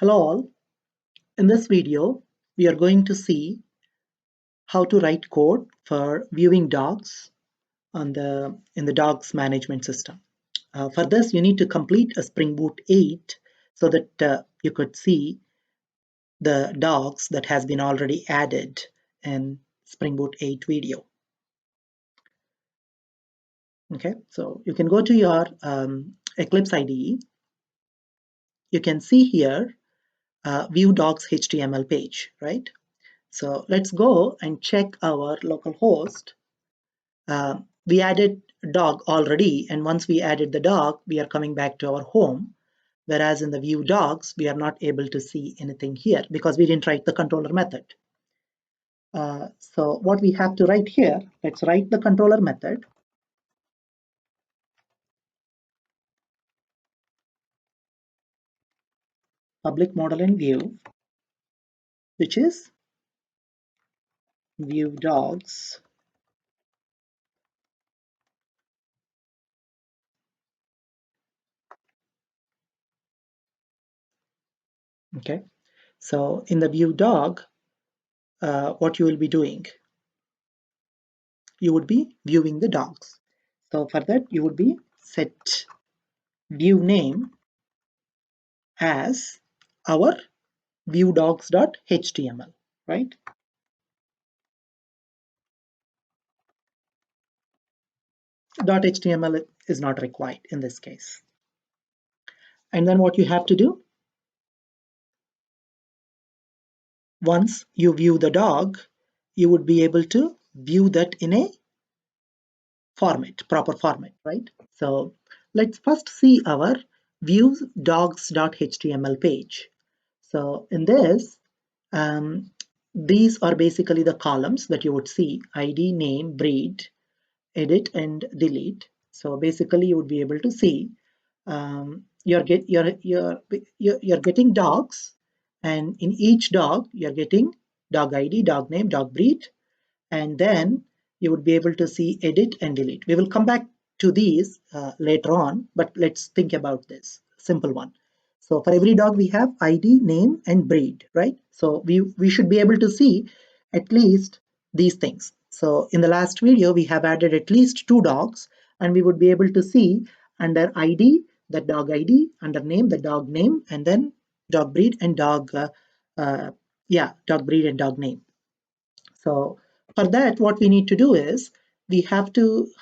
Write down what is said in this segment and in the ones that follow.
Hello all. In this video, we are going to see how to write code for viewing dogs in the dogs management system. For this, you need to complete a Spring Boot 8 so that you could see the dogs that has been already added in Spring Boot 8 video. Okay, so you can go to your Eclipse IDE. You can see here view dogs HTML page, right? So let's go and check our local host. We added dog already, and once we added the dog, we are coming back to our home. Whereas in the view dogs, we are not able to see anything here because we didn't write the controller method. So what we have to write here, let's write the controller method. Public model in view, which is view dogs. Okay, so in the view dog, what you will be doing, you would be viewing the dogs. So for that, you would be set view name as our viewdogs.html, right? .html is not required in this case. And then what you have to do, once you view the dog, you would be able to view that in a format, proper format, right? So let's first see our viewdogs.html page. So in this, these are basically the columns that you would see: ID, name, breed, edit, and delete. So basically you would be able to see you're getting dogs, and in each dog you're getting dog ID, dog name, dog breed, and then you would be able to see edit and delete. We will come back to these later on, but let's think about this simple one. So for every dog we have ID, name, and breed, right? So we should be able to see at least these things. So in the last video we have added at least 2 dogs, and we would be able to see under ID the dog ID, under name the dog name, and then dog breed and dog dog breed and dog name. So for that, what we need to do is we have to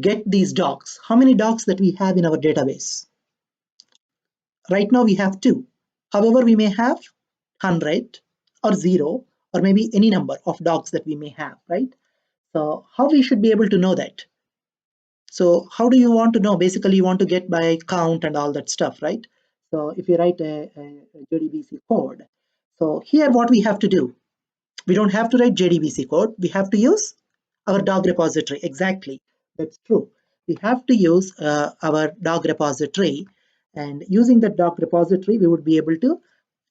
get these dogs. How many dogs that we have in our database? Right now we have 2. However, we may have 100 or 0 or maybe any number of dogs that we may have, right? So how we should be able to know that? So how do you want to know? Basically, you want to get by count and all that stuff, right? So if you write a JDBC code, so here what we have to do, we don't have to write JDBC code. We have to use our dog repository. Exactly, that's true. We have to use our dog repository, and using that dog repository, we would be able to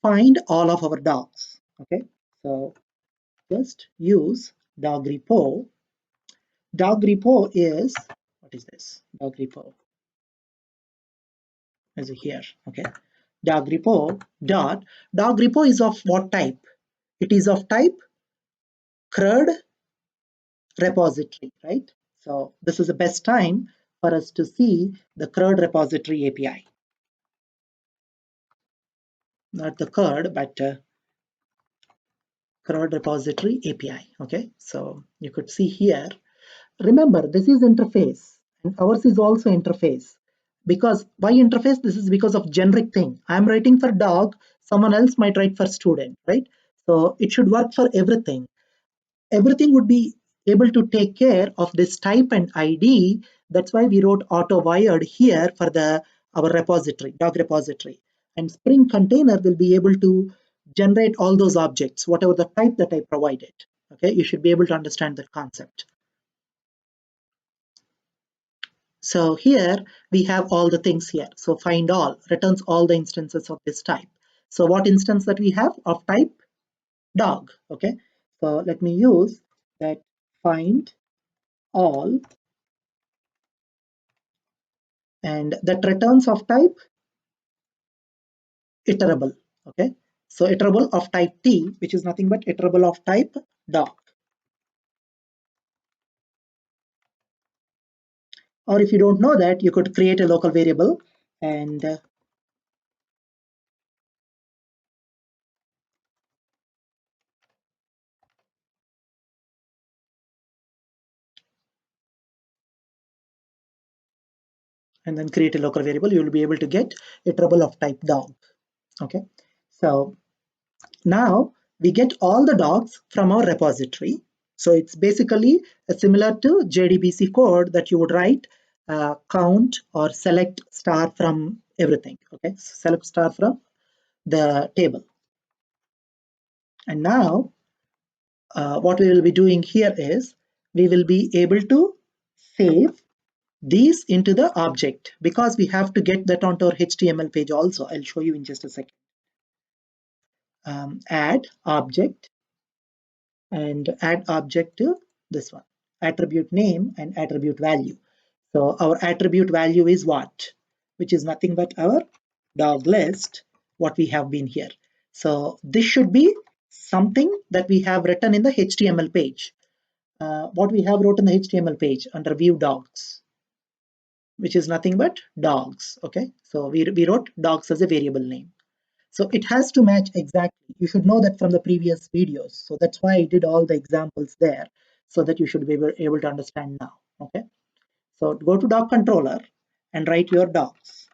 find all of our dogs. Okay, so just use dog repo. Dog repo is, what is this? Dog repo is here. Okay, dog repo dog repo is of what type? It is of type CRUD repository, right? So this is the best time for us to see the CRUD repository API. Not the CRUD, but CRUD repository API. Okay, so you could see here. Remember, this is interface, and ours is also interface. Because why interface? This is because of generic thing. I'm writing for dog, someone else might write for student, right? So it should work for everything. Everything would be able to take care of this type and ID. That's why we wrote auto wired here for our repository, dog repository. And Spring Container will be able to generate all those objects, whatever the type that I provided. Okay, you should be able to understand that concept. So here we have all the things here. So find all returns all the instances of this type. So what instance that we have of type dog? Okay, so let me use that find all, and that returns of type iterable. Okay, so iterable of type T, which is nothing but iterable of type dog. Or if you don't know that, you could create a local variable and then create a local variable. You will be able to get iterable of type dog. Okay, so now we get all the dogs from our repository. So it's basically similar to JDBC code that you would write count or select star from everything. Okay, so select star from the table. And now what we will be doing here is we will be able to save these into the object because we have to get that onto our HTML page also. I'll show you in just a second. Add object and add object to this one, attribute name and attribute value. So our attribute value is what? Which is nothing but our dog list, what we have been here. So this should be something that we have written in the HTML page. What we have wrote in the HTML page under view dogs, which is nothing but dogs. Okay, so we wrote dogs as a variable name. So it has to match exactly. You should know that from the previous videos. So that's why I did all the examples there so that you should be able to understand now. Okay, so go to dog controller and write your dogs.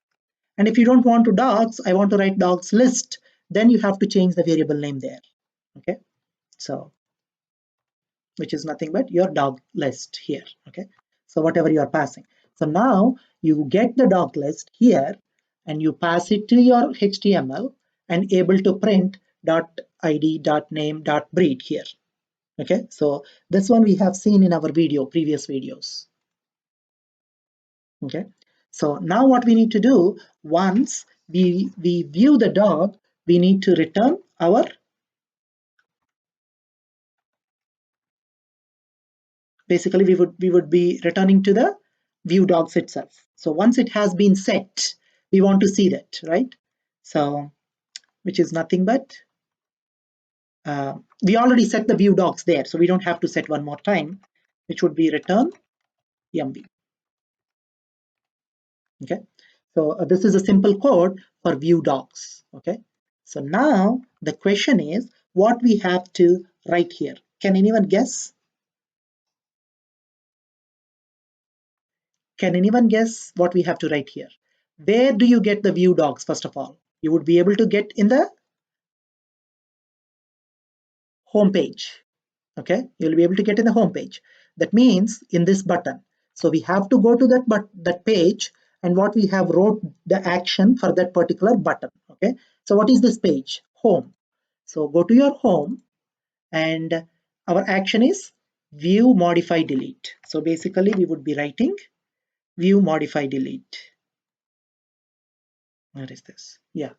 And if you don't want to dogs, I want to write dogs list, then you have to change the variable name there. Okay, so which is nothing but your dog list here. Okay, so whatever you are passing. So now you get the dog list here and you pass it to your HTML and able to print .id, .name, .breed here. Okay, so this one we have seen in our previous videos. Okay, so now what we need to do, once we view the dog, we need to return our basically we would be returning to the view dogs itself. So once it has been set, we want to see that, right? So which is nothing but we already set the view dogs there, so we don't have to set one more time, which would be return mv. Okay, so this is a simple code for view dogs. Okay, so now the question is what we have to write here. Can anyone guess? Can anyone guess what we have to write here? Where do you get the view dogs? First of all, you would be able to get in the home page. Okay, you'll be able to get in the home page. That means in this button. So we have to go to that page, and what we have wrote the action for that particular button. Okay, so what is this page? Home. So go to your home, and our action is view, modify, delete. So basically we would be writing view, modify, delete. What is this? Yeah.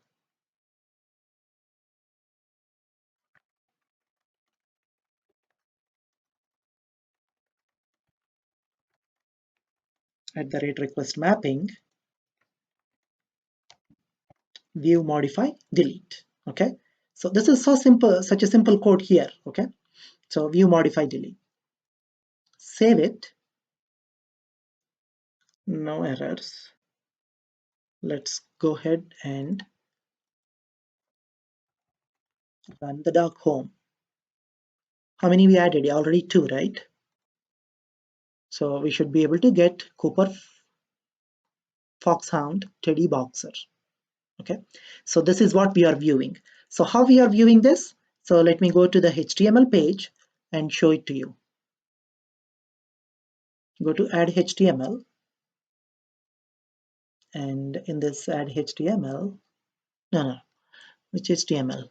@request mapping view, modify, delete. Okay, so this is so simple, such a simple code here. Okay, so view, modify, delete. Save it. No errors. Let's go ahead and run the dog home. How many we added? Already 2, right? So we should be able to get Cooper, Foxhound, Teddy, Boxer. Okay, so this is what we are viewing. So how we are viewing this? So let me go to the HTML page and show it to you. Go to add HTML, and in this add HTML, no, which HTML?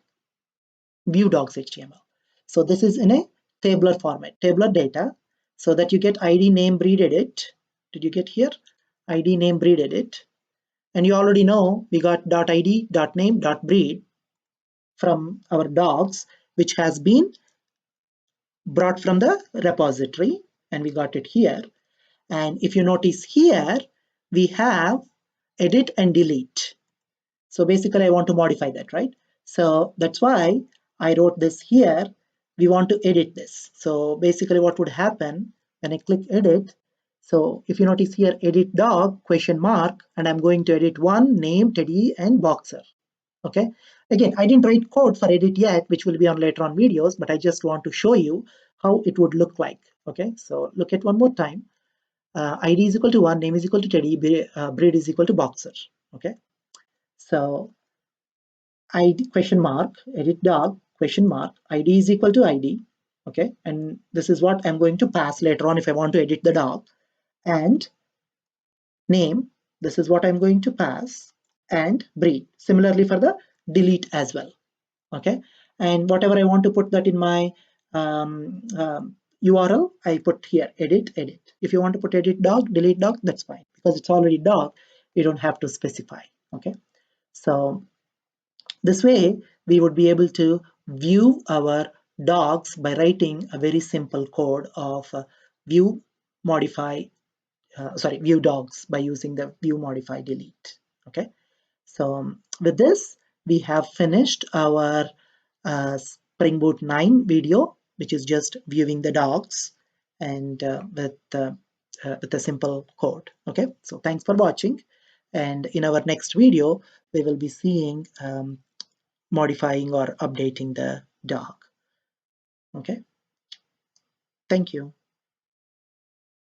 View dogs HTML. So this is in a tabular format, tabular data, so that you get ID, name, breed, edit. Did you get here? ID, name, breed, edit. And you already know we got .id, .name, .breed from our dogs, which has been brought from the repository, and we got it here. And if you notice here, we have edit and delete. So basically I want to modify that, right? So that's why I wrote this here. We want to edit this. So basically what would happen when I click edit, so if you notice here, edit dog question mark, and I'm going to edit one, name, Teddy, and boxer. Okay. Again, I didn't write code for edit yet, which will be on later on videos, but I just want to show you how it would look like. Okay. So look at one more time. ID is equal to 1, name is equal to Teddy, breed is equal to boxer. Okay. So ID question mark, edit dog question mark, ID is equal to ID. Okay. And this is what I'm going to pass later on if I want to edit the dog. And name, this is what I'm going to pass, and breed. Similarly for the delete as well. Okay. And whatever I want to put that in my URL, I put here edit. If you want to put edit dog, delete dog, that's fine, because it's already dog, you don't have to specify. Okay. So this way we would be able to view our dogs by writing a very simple code of view modify view dogs by using the view modify delete. Okay. So with this, we have finished our Spring Boot 9 video, which is just viewing the dogs and with a simple code. Okay, so thanks for watching. And in our next video, we will be seeing modifying or updating the dog. Okay, thank you.